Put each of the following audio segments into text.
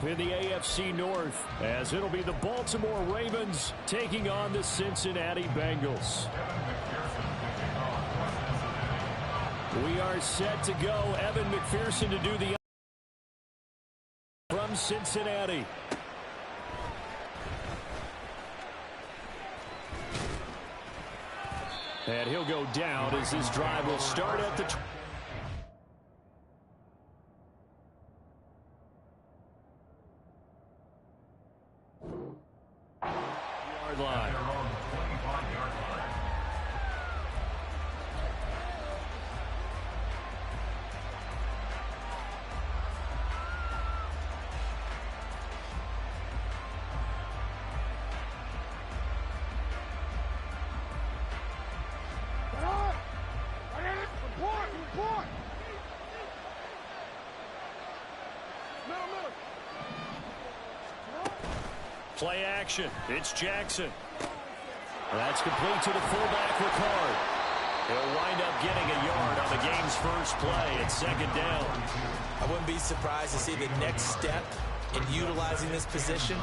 in the AFC North, as it'll be the Baltimore Ravens taking on the Cincinnati Bengals. We are set to go. Evan McPherson to do the from Cincinnati. And he'll go down as his drive will start at the yard line. Play action. It's Jackson. That's complete to the fullback, Ricard. He'll wind up getting a yard on the game's first play at second down. I wouldn't be surprised to see the next step in utilizing this position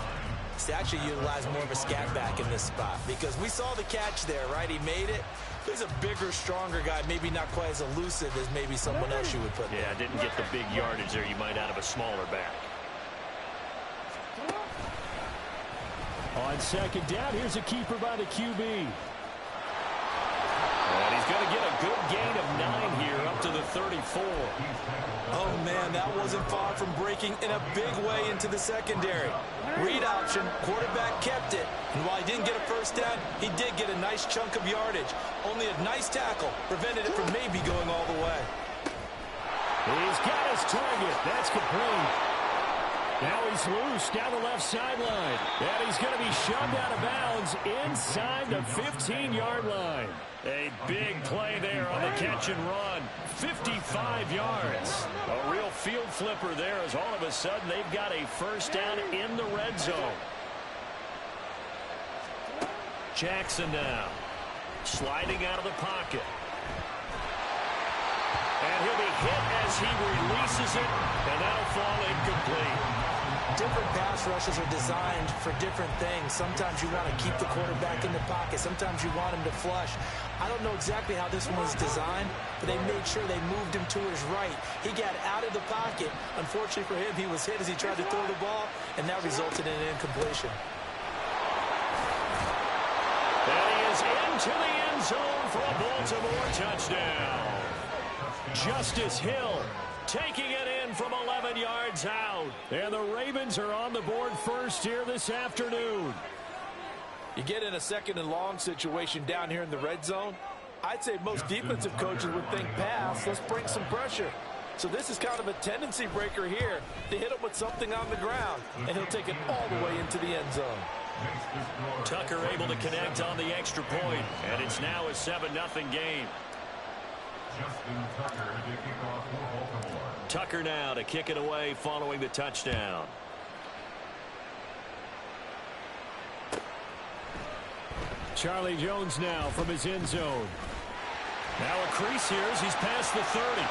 is to actually utilize more of a scat back in this spot, because we saw the catch there, right? He made it. There's a bigger, stronger guy, maybe not quite as elusive as maybe someone else you would put there. Yeah, didn't get the big yardage there you might out of a smaller back. On second down, here's a keeper by the QB. And he's going to get a good gain of 9 here up to the 34. Oh, man, that wasn't far from breaking in a big way into the secondary. Read option, quarterback kept it. And while he didn't get a first down, he did get a nice chunk of yardage. Only a nice tackle prevented it from maybe going all the way. He's got his target. That's complete. Now he's loose down the left sideline. And he's going to be shoved out of bounds inside the 15-yard line. A big play there on the catch and run. 55 yards. A real field flipper there, as all of a sudden they've got a first down in the red zone. Jackson now sliding out of the pocket. And he'll be hit as he releases it, and that'll fall incomplete. Different pass rushes are designed for different things. Sometimes you want to keep the quarterback in the pocket. Sometimes you want him to flush. I don't know exactly how this one was designed, but they made sure they moved him to his right. He got out of the pocket. Unfortunately for him, he was hit as he tried to throw the ball, and that resulted in an incompletion. And he is into the end zone for a Baltimore touchdown. Justice Hill taking it in from 11 yards out. And the Ravens are on the board first here this afternoon. You get in a second and long situation down here in the red zone. I'd say most defensive coaches would think pass. Let's bring some pressure. So this is kind of a tendency breaker here to hit him with something on the ground. And he'll take it all the way into the end zone. Tucker able to connect on the extra point. And it's now a 7-0 game. Tucker now to kick it away following the touchdown. Charlie Jones now from his end zone. Now a crease here as he's past the 30.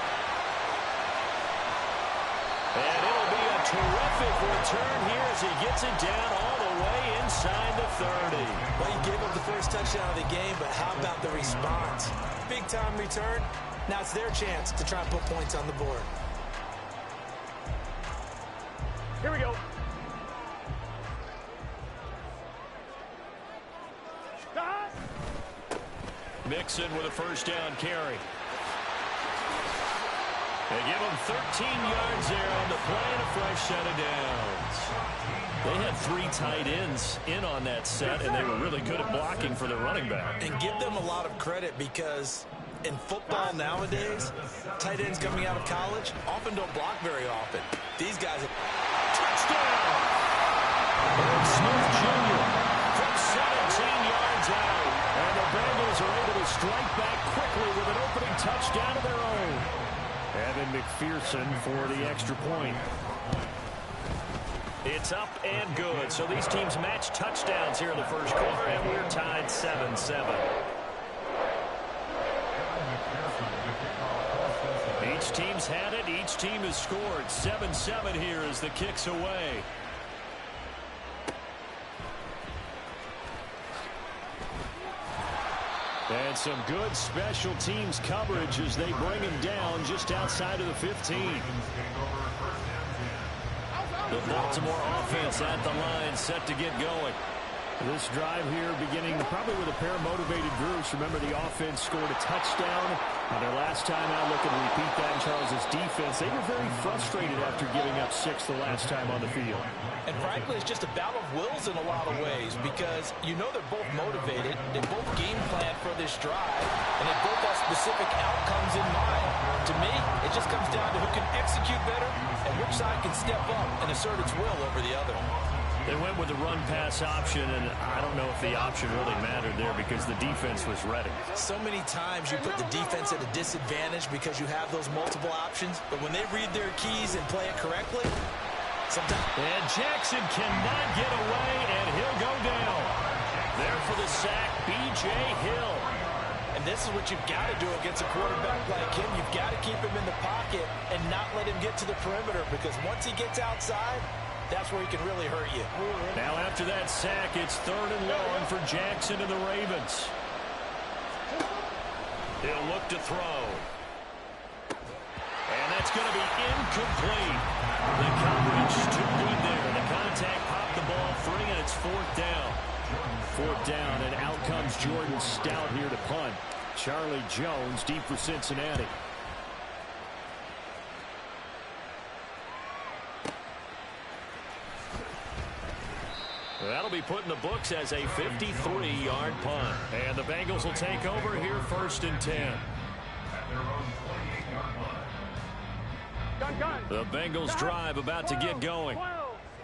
And it'll be a terrific return here as he gets it down all the way inside the 30. Well, he gave up the first touchdown of the game, but how about the response? Big-time return. Now it's their chance to try and put points on the board. Here we go. Mixon with a first down carry. They give him 13 yards there on the play and a fresh set of downs. They had 3 tight ends in on that set, and they were really good at blocking for the running back. And give them a lot of credit, because in football nowadays, tight ends coming out of college often don't block very often. These guys are... Touchdown! Irv Smith Jr. from 17 yards out. And the Bengals are able to strike back quickly with an opening touchdown of their own. Evan McPherson for the extra point. It's up and good. So these teams match touchdowns here in the first quarter, and we're tied 7-7. Each Each team's had it. Each team has scored. 7-7 here as the kick's away. And some good special teams coverage as they bring him down just outside of the 15. The Baltimore offense at the line, set to get going. This drive here beginning probably with a pair of motivated groups. Remember, the offense scored a touchdown on their last time out. Looking to repeat that in Charles's defense. They were very frustrated after giving up 6 the last time on the field. And frankly, it's just a battle of wills in a lot of ways because you know they're both motivated. They both game plan for this drive, and they both have specific outcomes in mind. To me, it just comes down to who can execute better and which side can step up and assert its will over the other. They went with the run-pass option, and I don't know if the option really mattered there because the defense was ready. So many times you put the defense at a disadvantage because you have those multiple options, but when they read their keys and play it correctly, sometimes... And Jackson cannot get away, and he'll go down. There for the sack, B.J. Hill. And this is what you've got to do against a quarterback like him. You've got to keep him in the pocket and not let him get to the perimeter because once he gets outside, that's where he can really hurt you. Now after that sack, it's 3rd and long for Jackson and the Ravens. He'll look to throw. And that's going to be incomplete. The coverage too good there. The contact popped the ball free, and it's 4th down. 4th down, and out comes Jordan Stout here to punt. Charlie Jones deep for Cincinnati. That'll be put in the books as a 53-yard punt. And the Bengals will take over here 1st and 10. The Bengals drive about to get going.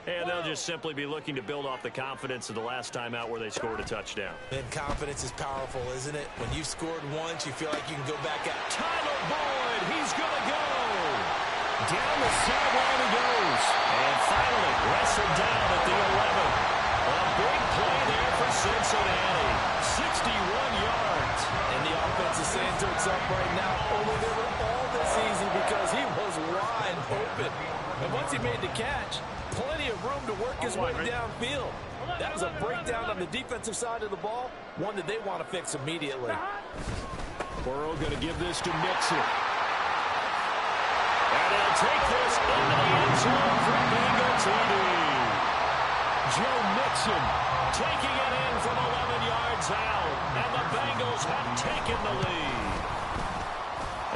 And they'll just simply be looking to build off the confidence of the last time out where they scored a touchdown. And confidence is powerful, isn't it? When you've scored once, you feel like you can go back out. Tyler Boyd, he's going to go. Down the sideline he goes. And finally wrestled down at the 11. A big play there for Cincinnati. 61 yards. And the offense is saying to itself right now, only they were all this easy because he was wide open. And once he made the catch, plenty of room to work his way downfield. That was a breakdown on the defensive side of the ball, one that they want to fix immediately. Burrow going to give this to Mixon. And he'll take this into the end zone for Bengal TD. Joe Mixon taking it in from 11 yards out. And the Bengals have taken the lead.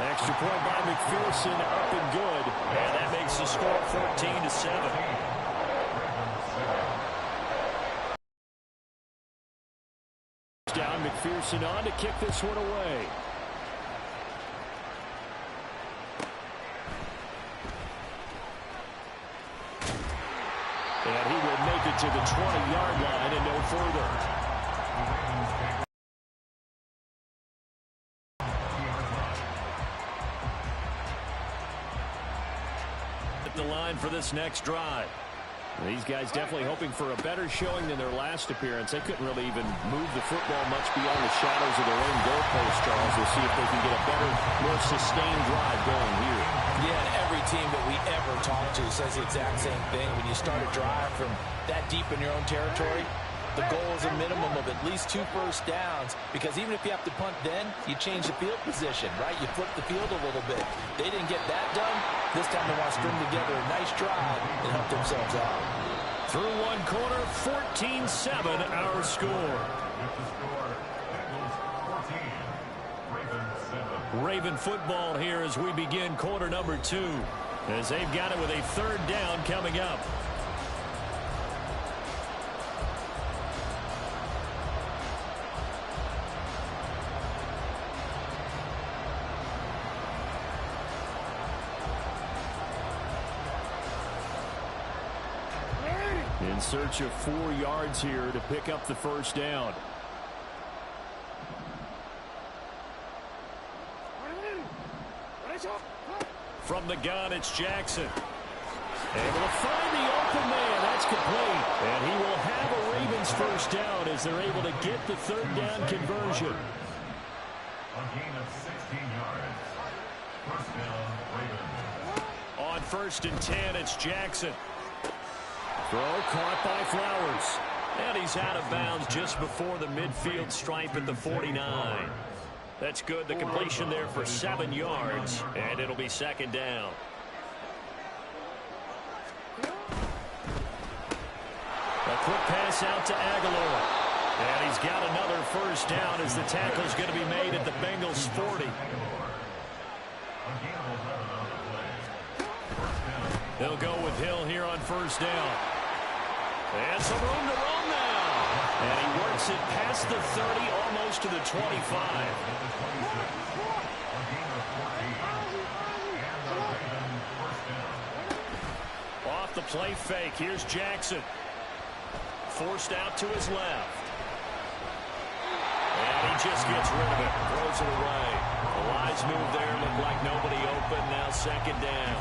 Extra point by McPherson, up and good. And that makes the score 14-7. Down McPherson on to kick this one away. And he will make it to the 20-yard line and no further. At the line for this next drive. These guys definitely hoping for a better showing than their last appearance. They couldn't really even move the football much beyond the shadows of their own goalpost, Charles. We'll see if they can get a better, more sustained drive going here. Yeah, and every team that we ever talk to says the exact same thing. When you start a drive from that deep in your own territory, the goal is a minimum of at least 2 first downs, because even if you have to punt then, you change the field position, right? You flip the field a little bit. They didn't get that done. This time they want to string together a nice drive and help themselves out. Through one quarter, 14-7 our score. Raven football here as we begin quarter number 2, as they've got it with a 3rd down coming up. In search of 4 yards here to pick up the 1st down. From the gun, it's Jackson. Able to find the open man. That's complete. And he will have a Ravens 1st down as they're able to get the 3rd down conversion. A gain of 16 yards. On 1st and 10, it's Jackson. Throw caught by Flowers. And he's out of bounds just before the midfield stripe at the 49. That's good. The completion there for 7 yards, and it'll be 2nd down. A quick pass out to Aguilar. And he's got another 1st down as the tackle's going to be made at the Bengals 40. They'll go with Hill here on 1st down. And some room to run now. And he works it past the 30, almost to the 25. Off the play fake, here's Jackson. Forced out to his left. And he just gets rid of it. Throws it away. The wise move there. Looked like nobody open. Now 2nd down.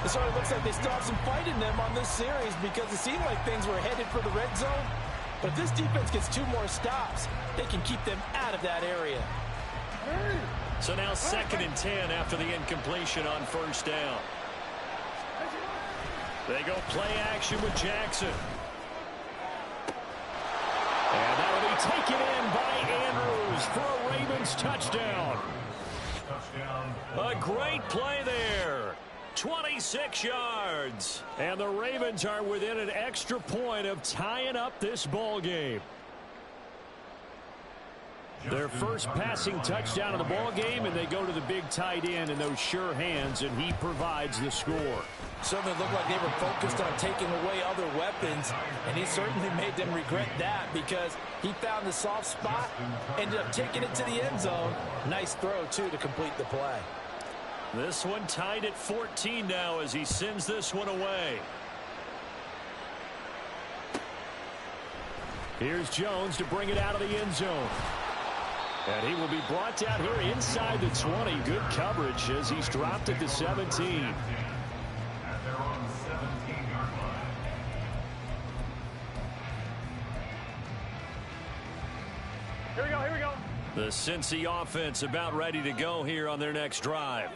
It sort of looks like they still have some fight in them on this series because it seemed like things were headed for the red zone. But if this defense gets 2 more stops, they can keep them out of that area. So now 2nd and 10 after the incompletion on 1st down. They go play action with Jackson. And that'll be taken in by Andrews for a Ravens touchdown. A great play there. 26 yards. And the Ravens are within an extra point of tying up this ball game. Their first passing touchdown of the ball game, and they go to the big tight end in those sure hands, and he provides the score. Certainly looked like they were focused on taking away other weapons, and he certainly made them regret that because he found the soft spot, ended up taking it to the end zone. Nice throw, too, to complete the play. This one tied at 14 now as he sends this one away. Here's Jones to bring it out of the end zone. And he will be brought down here inside the 20. Good coverage as he's dropped it to 17. Here we go, here we go. The Cincy offense about ready to go here on their next drive.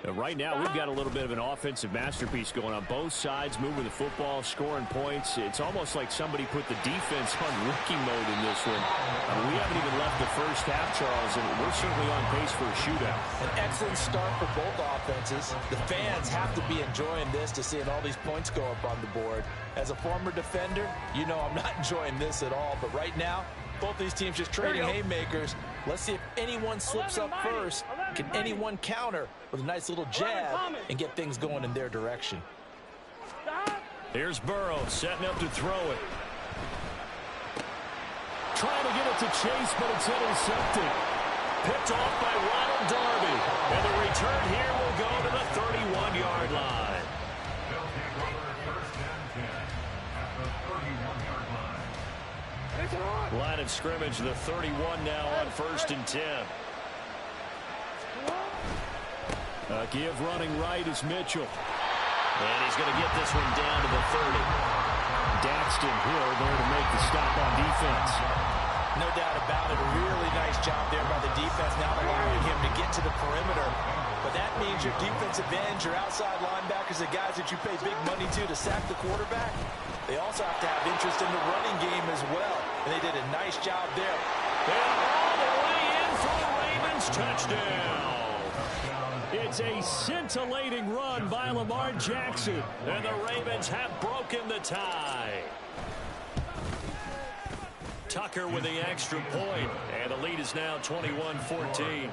Right now, we've got a little bit of an offensive masterpiece going on. Both sides moving the football, scoring points. It's almost like somebody put the defense on rookie mode in this one. I mean, we haven't even left the first half, Charles, and we're certainly on pace for a shootout. An excellent start for both offenses. The fans have to be enjoying this to seeing all these points go up on the board. As a former defender, you know I'm not enjoying this at all. But right now, both these teams just trading haymakers. Let's see if anyone slips up first. Can anyone counter with a nice little jab and get things going in their direction? Here's Burrow setting up to throw it. Trying to get it to Chase, but it's intercepted. Picked off by Ronald Darby. And the return here will go to the 31-yard line. Line of scrimmage, the 31 now on 1st and 10. Give running right is Mitchell. And he's going to get this one down to the 30. Daxton Hill there to make the stop on defense. No doubt about it. A really nice job there by the defense, now allowing him to get to the perimeter. But that means your defensive ends, your outside linebackers, the guys that you pay big money to sack the quarterback, they also have to have interest in the running game as well. And they did a nice job there. And all the way in for the Ravens touchdown. It's a scintillating run by Lamar Jackson. And the Ravens have broken the tie. Tucker with the extra point. And the lead is now 21-14.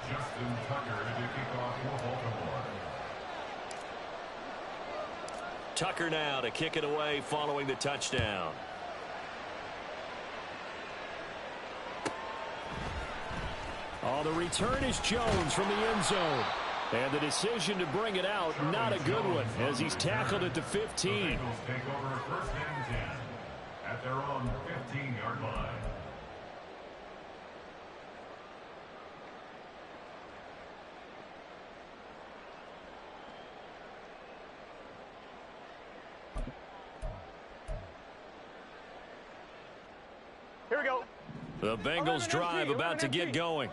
Justin Tucker to kick off for Baltimore. Tucker now to kick it away following the touchdown. Oh, the return is Jones from the end zone. And the decision to bring it out, not a good one, as he's tackled at the 15. The Bengals take over 1st and 10 at their own 15-yard line. Here we go. The Bengals drive about to get going.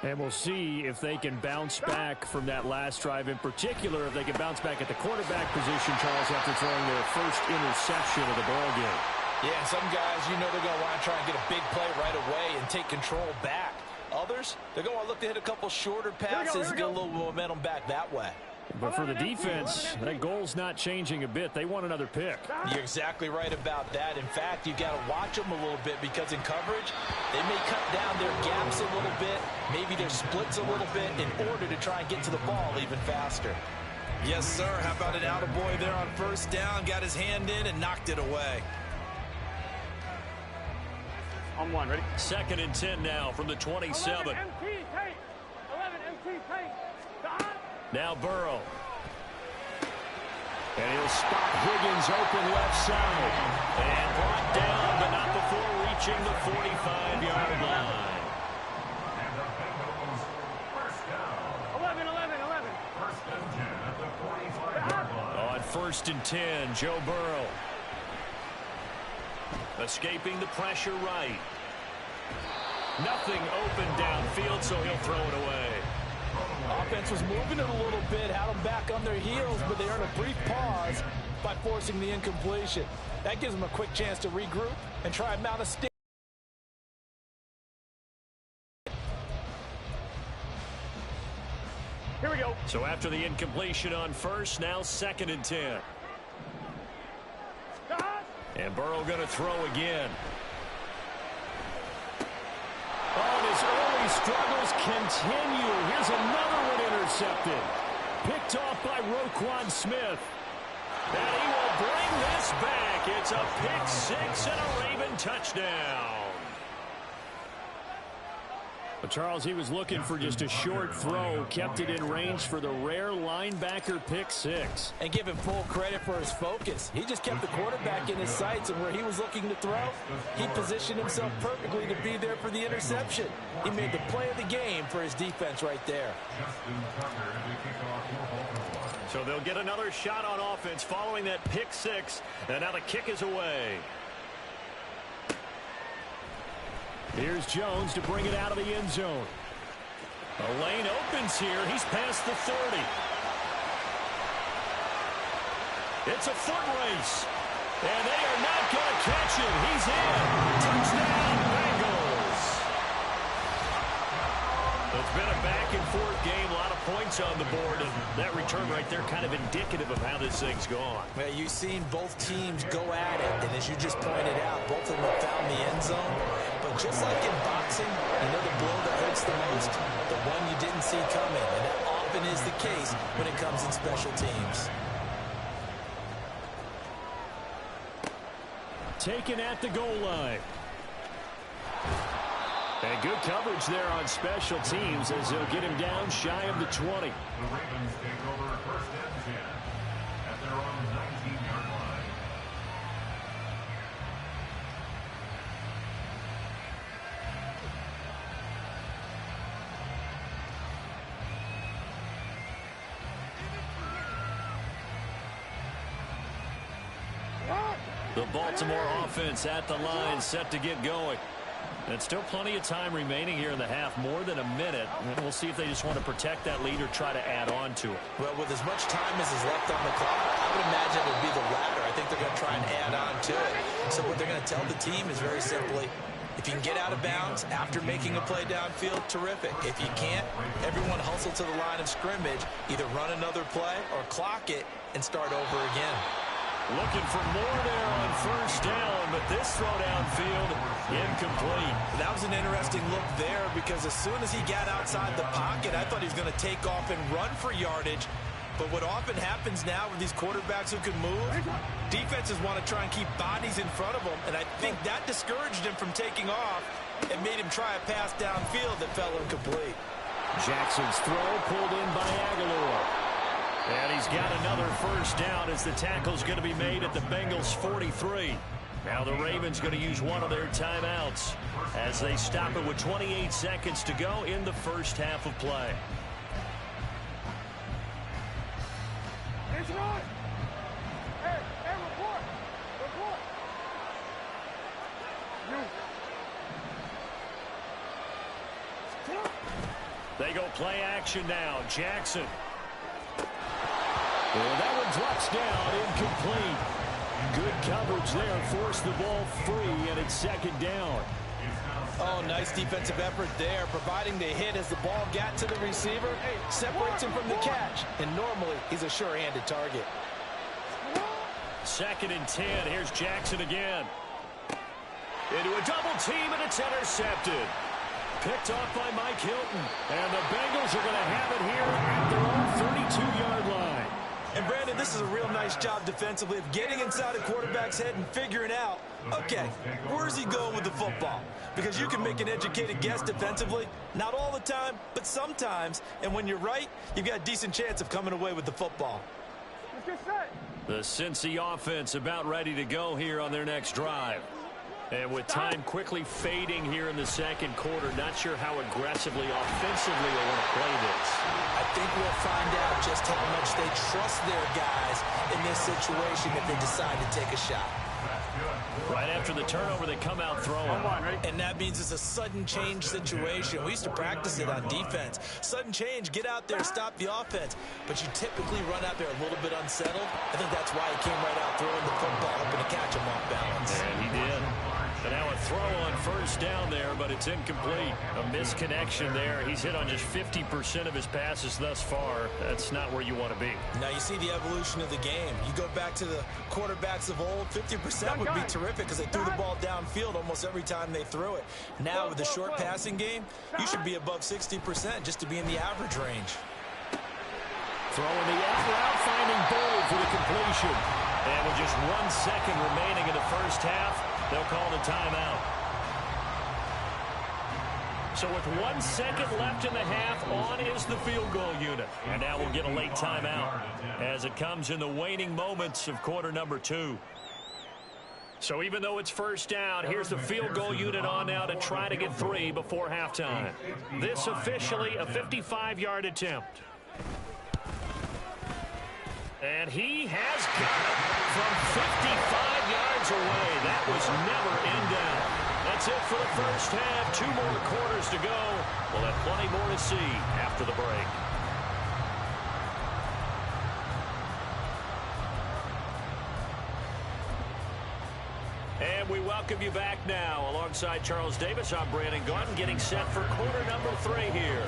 And we'll see if they can bounce back from that last drive, in particular, if they can bounce back at the quarterback position, Charles, after throwing their first interception of the ballgame. Yeah, some guys, you know they're going to want to try and get a big play right away and take control back. Others, they're going to look to hit a couple shorter passes and get a little momentum back that way. But for the defense, that goal's not changing a bit. They want another pick. You're exactly right about that. In fact, you got to watch them a little bit because in coverage, they may cut down their gaps a little bit, maybe their splits a little bit in order to try and get to the ball even faster. Yes, sir. How about an attaboy there on first down? Got his hand in and knocked it away. On one, ready? 2nd and 10 now from the 27. 11 MT tight. 11 MT tight. Now Burrow. And he'll spot Higgins open left side. And brought down, but not before reaching the 45-yard line. And the Bengals first down. 11, 11, 11. First and 10 at the 45-yard line. On 1st and 10, Joe Burrow. Escaping the pressure right. Nothing open downfield, so he'll throw it away. Offense was moving it a little bit, had them back on their heels, but they earned a brief pause by forcing the incompletion. That gives them a quick chance to regroup and try and mount a stick. Here we go. So after the incompletion on first, now 2nd and 10. And Burrow going to throw again. Oh, and his early struggles continue. Here's another one intercepted. Picked off by Roquan Smith. And he will bring this back. It's a pick six and a Raven touchdown. But Charles, he was looking for just a short throw, kept it in range for the rare linebacker pick six. And give him full credit for his focus. He just kept the quarterback in his sights, and where he was looking to throw, he positioned himself perfectly to be there for the interception. He made the play of the game for his defense right there. So they'll get another shot on offense following that pick six, and now the kick is away. Here's Jones to bring it out of the end zone. A lane opens here. He's past the 30. It's a foot race. And they are not going to catch him. He's in. Touchdown, Bengals. It's been a back-and-forth game. A lot of points on the board. And that return right there kind of indicative of how this thing's gone. Well, you've seen both teams go at it. And as you just pointed out, both of them have found the end zone. But just like in boxing, you know the blow that hurts the most? The one you didn't see coming. And that often is the case when it comes in special teams. Taken at the goal line. And good coverage there on special teams as they'll get him down shy of the 20. The Ravens take over first and 10 at their own 19-yard line. The Baltimore offense at the line, set to get going. And still plenty of time remaining here in the half, more than a minute. And we'll see if they just want to protect that lead or try to add on to it. Well, with as much time as is left on the clock, I would imagine it would be the latter. I think they're going to try and add on to it. So what they're going to tell the team is very simply, if you can get out of bounds after making a play downfield, terrific. If you can't, everyone hustle to the line of scrimmage, either run another play or clock it and start over again. Looking for more there on first down, but this throw downfield, incomplete. That was an interesting look there because as soon as he got outside the pocket, I thought he was going to take off and run for yardage. But what often happens now with these quarterbacks who can move, defenses want to try and keep bodies in front of them, and I think that discouraged him from taking off and made him try a pass downfield that fell incomplete. Jackson's throw pulled in by Aguilar. And he's got another first down as the tackle's going to be made at the Bengals 43. Now the Ravens going to use one of their timeouts as they stop it with 28 seconds to go in the first half of play. It's on. Hey, report. Report. You. They go play action now. Jackson. And that one drops down, incomplete. Good coverage there, forced the ball free, and it's second down. Oh, nice defensive effort there, providing the hit as the ball got to the receiver, separates him from the catch, and normally he's a sure-handed target. 2nd and 10. Here's Jackson again. Into a double team, and it's intercepted. Picked off by Mike Hilton, and the Bengals are going to have it here at their own 32-yard line. And, Brandon, this is a real nice job defensively of getting inside a quarterback's head and figuring out, okay, where's he going with the football? Because you can make an educated guess defensively, not all the time, but sometimes. And when you're right, you've got a decent chance of coming away with the football. Let's get set. The Cincy offense about ready to go here on their next drive. And with time quickly fading here in the second quarter, not sure how aggressively, offensively they want to play this. I think we'll find out just how much they trust their guys in this situation if they decide to take a shot. Right after the turnover, they come out throwing. And that means it's a sudden change situation. We used to practice it on defense. Sudden change, get out there, stop the offense. But you typically run out there a little bit unsettled. I think that's why he came right out throwing the football, hoping to catch him off balance. And he did. And now a throw on first down there, but it's incomplete. A misconnection there. He's hit on just 50% of his passes thus far. That's not where you want to be. Now you see the evolution of the game. You go back to the quarterbacks of old, 50% would be terrific because they threw the ball downfield almost every time they threw it. Now with the short passing game, you should be above 60% just to be in the average range. Throwing the out route, finding Bird for the completion. And with just 1 second remaining in the first half, they'll call the timeout. So with 1 second left in the half, on is the field goal unit. And now we'll get a late timeout as it comes in the waning moments of quarter number 2. So even though it's first down, here's the field goal unit on now to try to get 3 before halftime. This officially a 55-yard attempt. And he has got it from 55 yards away. That was never in doubt. That's it for the first half. 2 more quarters to go. We'll have plenty more to see after the break. And we welcome you back now. Alongside Charles Davis, I'm Brandon Gaudin, getting set for quarter number 3 here.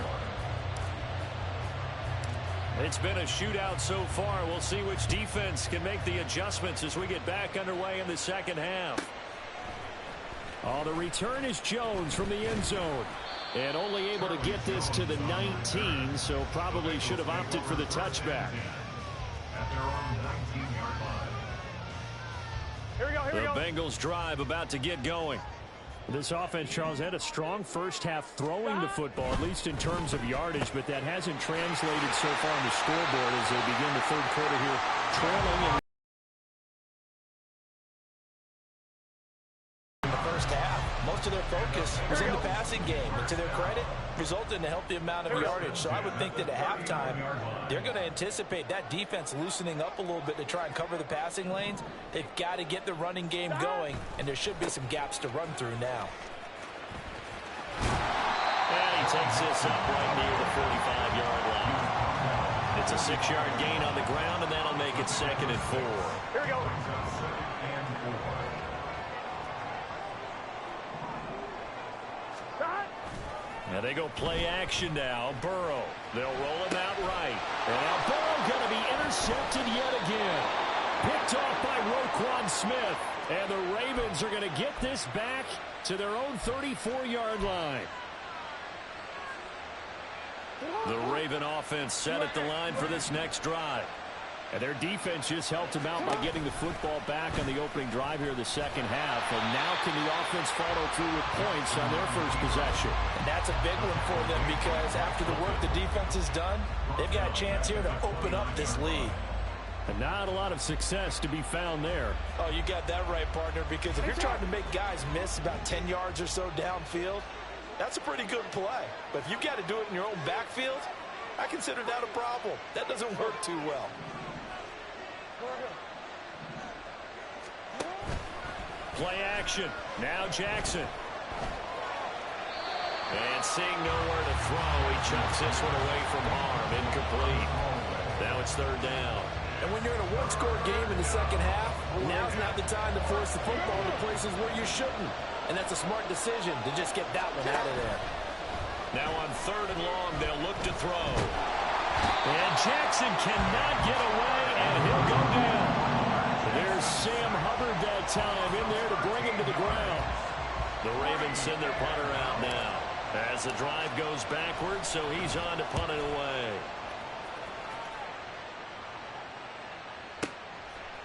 It's been a shootout so far. We'll see which defense can make the adjustments as we get back underway in the second half. Oh, the return is Jones from the end zone. And only able to get this to the 19, so probably should have opted for the touchback. At their own 19-yard line. Here we go, here we go. The Bengals drive about to get going. This offense, Charles, had a strong first half throwing the football, at least in terms of yardage, but that hasn't translated so far on the scoreboard as they begin the third quarter here, trailing. In the first half, most of their focus was in the passing game, and to their credit, resulted in a healthy amount of yardage. So I would think that at halftime, they're going to anticipate that defense loosening up a little bit to try and cover the passing lanes. They've got to get the running game going, and there should be some gaps to run through now. And he takes this up right near the 45-yard line. It's a 6-yard gain on the ground, and that'll make it 2nd and 4. Here we go. Now they go play action now. Burrow. They'll roll him out right. And now Burrow going to be intercepted yet again. Picked off by Roquan Smith. And the Ravens are going to get this back to their own 34-yard line. The Raven offense set at the line for this next drive. And their defense just helped them out by getting the football back on the opening drive here in the second half. And now can the offense follow through with points on their first possession? And that's a big one for them because after the work the defense has done, they've got a chance here to open up this lead. And not a lot of success to be found there. Oh, you got that right, partner, because if you're trying to make guys miss about 10 yards or so downfield, that's a pretty good play. But if you've got to do it in your own backfield, I consider that a problem. That doesn't work too well. Play action. Now Jackson. And seeing nowhere to throw, he chucks this one away from harm. Incomplete. Now it's third down. And when you're in a one-score game in the second half, now's not the time to force the football into places where you shouldn't. And that's a smart decision to just get that one out of there. Now on third and long, they'll look to throw. And Jackson cannot get away, and he'll go down. There's Sam Hubbard that time in there to bring him to the ground. The Ravens send their punter out now as the drive goes backwards, so he's on to punt it away.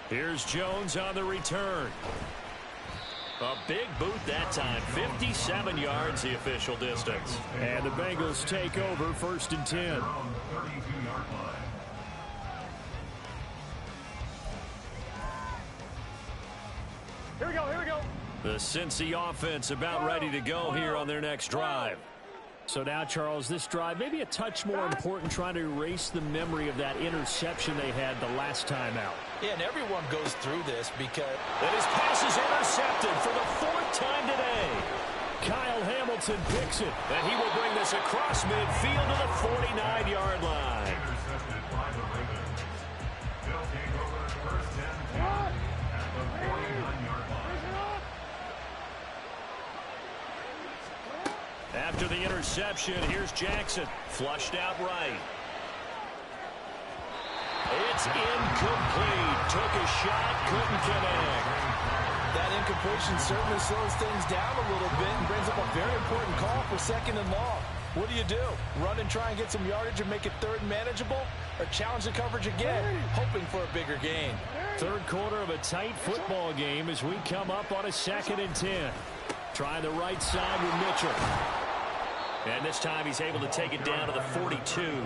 Here's Jones on the return. A big boot that time. 57 yards, the official distance. And the Bengals take over first and 10. Here we go, here we go. The Cincy offense about ready to go here on their next drive. So now, Charles, this drive maybe a touch more important, trying to erase the memory of that interception they had the last time out. Yeah, and everyone goes through this because... And his pass is intercepted for the fourth time today. Kyle Hamilton picks it, and he will bring this across midfield to the 49-yard line. Intercepted by the Ravens. They'll take over first and 10 at the 49-yard line. After the interception, here's Jackson. Flushed out right. It's incomplete. Took a shot, couldn't connect. That incompletion certainly slows things down a little bit and brings up a very important call for second and long. What do? Run and try and get some yardage and make it third and manageable? Or challenge the coverage again, hoping for a bigger gain? Third quarter of a tight football game as we come up on a second and 10. Trying the right side with Mitchell. And this time he's able to take it down to the 42.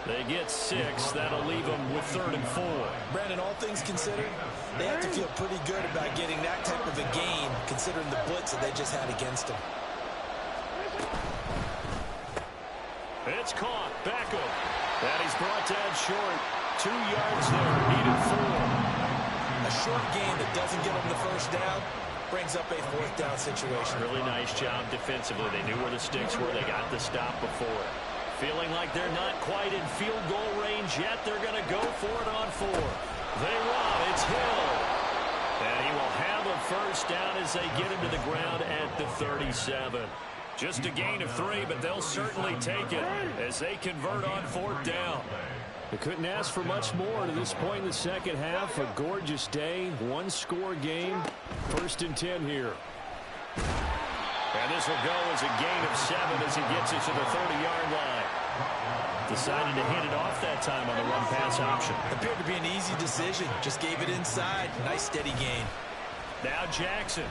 They get 6. That'll leave them with third and 4. Brandon, all things considered, they have to feel pretty good about getting that type of a gain, considering the blitz that they just had against them. It's caught. Beckham. And he's brought down short. 2 yards there. Needed 4. A short gain that doesn't get them the first down brings up a fourth down situation. Really nice job defensively. They knew where the sticks were. They got the stop before. Feeling like they're not quite in field goal range yet. They're going to go for it on 4. They run. It's Hill. And he will have a first down as they get him to the ground at the 37. Just a gain of 3, but they'll certainly take it as they convert on fourth down. They couldn't ask for much more to this point in the second half. A gorgeous day, one-score game. First and 10 here. And this will go as a gain of 7 as he gets it to the 30-yard line. Decided to hand it off that time on the run-pass option. Appeared to be an easy decision. Just gave it inside. Nice steady gain. Now Jackson.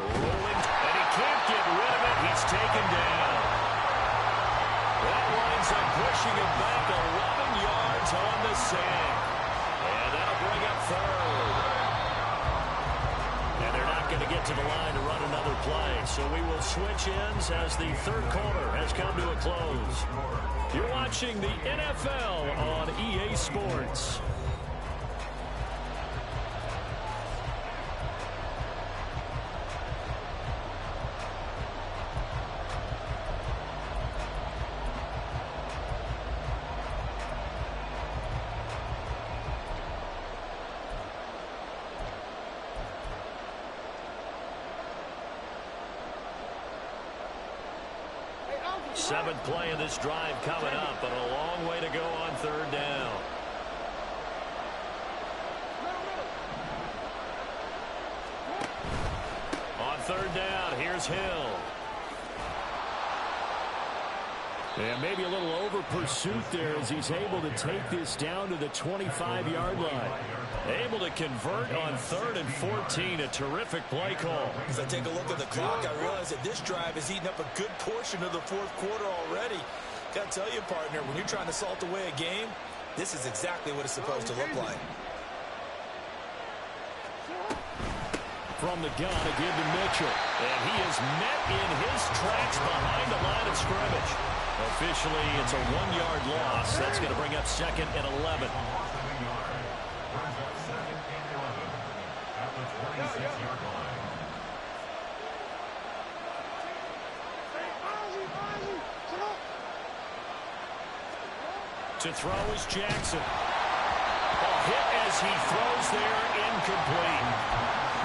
Rolling, and he can't get rid of it. He's taken down. That winds up pushing him back 11 yards on the sand. And that'll bring up third. And they're not going to get to the line to run another play. So we will switch ends as the third quarter has come to a close. You're watching the NFL on EA Sports. Seventh play of this drive coming up, but a long way to go on third down. On third down, here's Hill. And maybe a little over pursuit there as he's able to take this down to the 25-yard line. Able to convert on 3rd and 14. A terrific play call. As I take a look at the clock, I realize that this drive has eaten up a good portion of the fourth quarter already. Got to tell you, partner, when you're trying to salt away a game, this is exactly what it's supposed to look like. From the gun, a give to Mitchell. And he is met in his tracks behind the line of scrimmage. Officially, it's a 1-yard loss. That's going to bring up 2nd and 11. To throw is Jackson. A hit as he throws there, incomplete.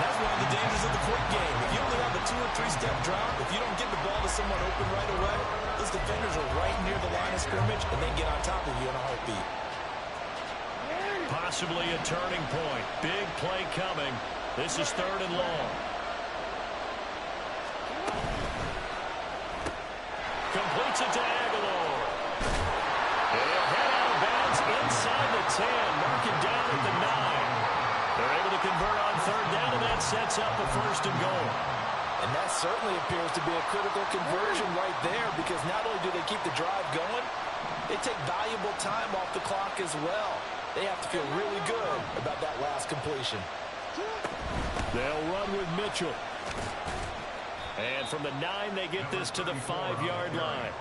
That's one of the dangers of the quick game. If you only have a 2- or 3-step drop, if you don't get the ball to someone open right away, those defenders are right near the line of scrimmage, and they get on top of you in a heartbeat. Possibly a turning point. Big play coming. This is 3rd and long. Completes it to Aguilar. They'll head out of bounds inside the 10. Mark it down at the 9. They're able to convert on 3rd down, and that sets up a 1st and goal. And that certainly appears to be a critical conversion right there, because not only do they keep the drive going, they take valuable time off the clock as well. They have to feel really good about that last completion. They'll run with Mitchell. And from the 9, they get this to the 5-yard line.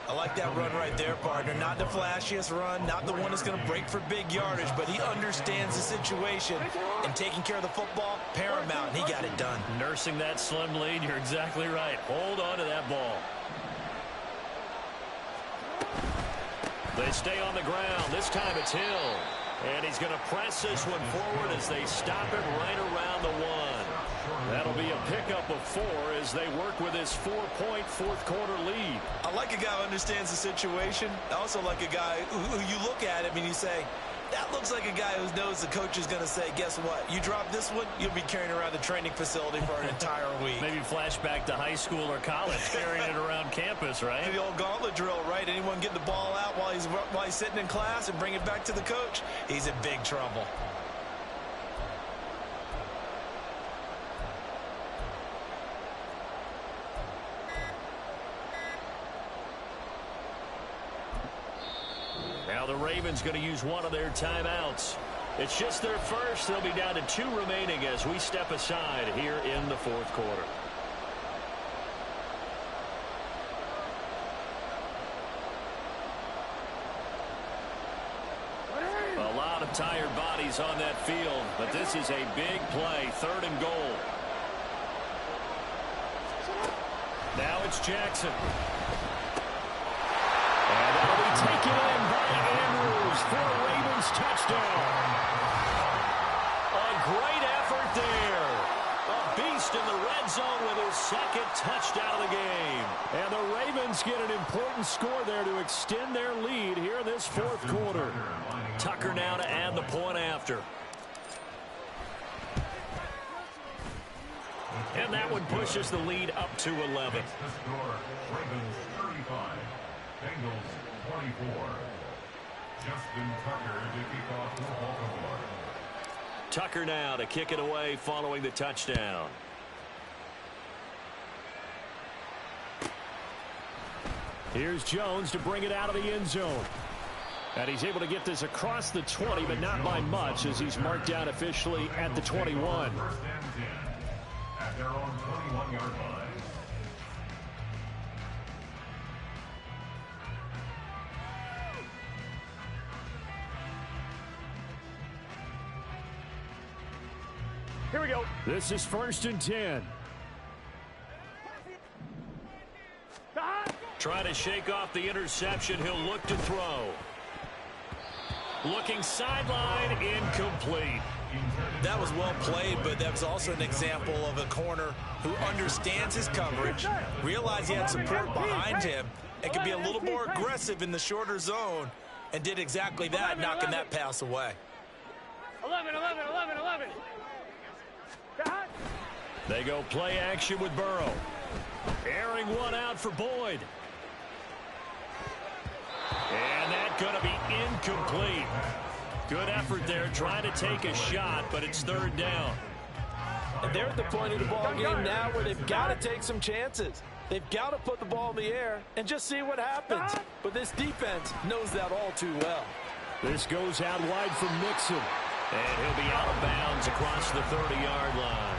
I like that run right there, partner. Not the flashiest run, not the one that's going to break for big yardage, but he understands the situation, and taking care of the football, paramount, and he got it done. Nursing that slim lead, you're exactly right. Hold on to that ball. They stay on the ground. This time it's Hill. And he's going to press this one forward as they stop it right around the 1. That'll be a pickup of 4 as they work with this 4-point fourth-quarter lead. I like a guy who understands the situation. I also like a guy who you look at him and you say, that looks like a guy who knows the coach is going to say, guess what? You drop this one, you'll be carrying around the training facility for an entire week. Maybe flashback to high school or college, carrying it around campus, right? The old gauntlet drill, right? Anyone get the ball out while he's sitting in class and bring it back to the coach? He's in big trouble. Now the Ravens going to use one of their timeouts. It's just their first. They'll be down to 2 remaining as we step aside here in the 4th quarter. A lot of tired bodies on that field, but this is a big play. 3rd and goal. Now it's Jackson. And that'll be taken in by Andrews for a Ravens touchdown. A great effort there. A beast in the red zone with his 2nd touchdown of the game. And the Ravens get an important score there to extend their lead here in this 4th quarter. Tucker now to add the point after. And that one pushes the lead up to 11. The score, Ravens 35. Bengals 24. Justin Tucker to kick off for Baltimore. Tucker now to kick it away following the touchdown. Here's Jones to bring it out of the end zone. And he's able to get this across the 20, but not by much as he's marked down officially at the 21. 1st and 10 at their own 21-yard line. Here we go. This is 1st and 10. Trying to shake off the interception. He'll look to throw. Looking sideline, incomplete. That was well played, but that was also an example of a corner who understands his coverage, realized he had support behind him, and could be a little more aggressive in the shorter zone, and did exactly that, knocking that pass away. 11. They go play action with Burrow. Airing one out for Boyd. And that's going to be incomplete. Good effort there, trying to take a shot, but it's 3rd down. And they're at the point of the ball game now where they've got to take some chances. They've got to put the ball in the air and just see what happens. But this defense knows that all too well. This goes out wide for Mixon. And he'll be out of bounds across the 30-yard line.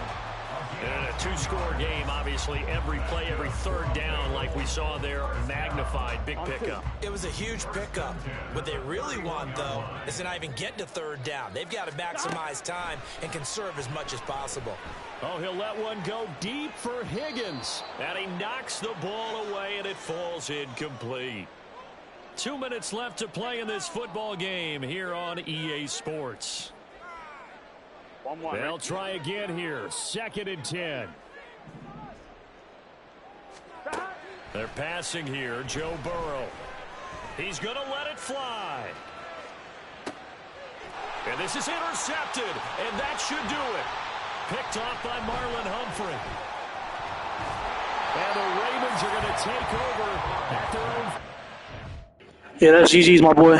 And a 2-score game, obviously, every play, every 3rd down, like we saw there, magnified. Big pickup. It was a huge pickup. What they really want, though, is to not even get to 3rd down. They've got to maximize time and conserve as much as possible. Oh, he'll let one go deep for Higgins. And he knocks the ball away, and it falls incomplete. 2 minutes left to play in this football game here on EA Sports. They'll try again here. 2nd and 10. They're passing here. Joe Burrow. He's going to let it fly. And this is intercepted. And that should do it. Picked off by Marlon Humphrey. And the Ravens are going to take over at their own. Yeah, that's GG's, my boy.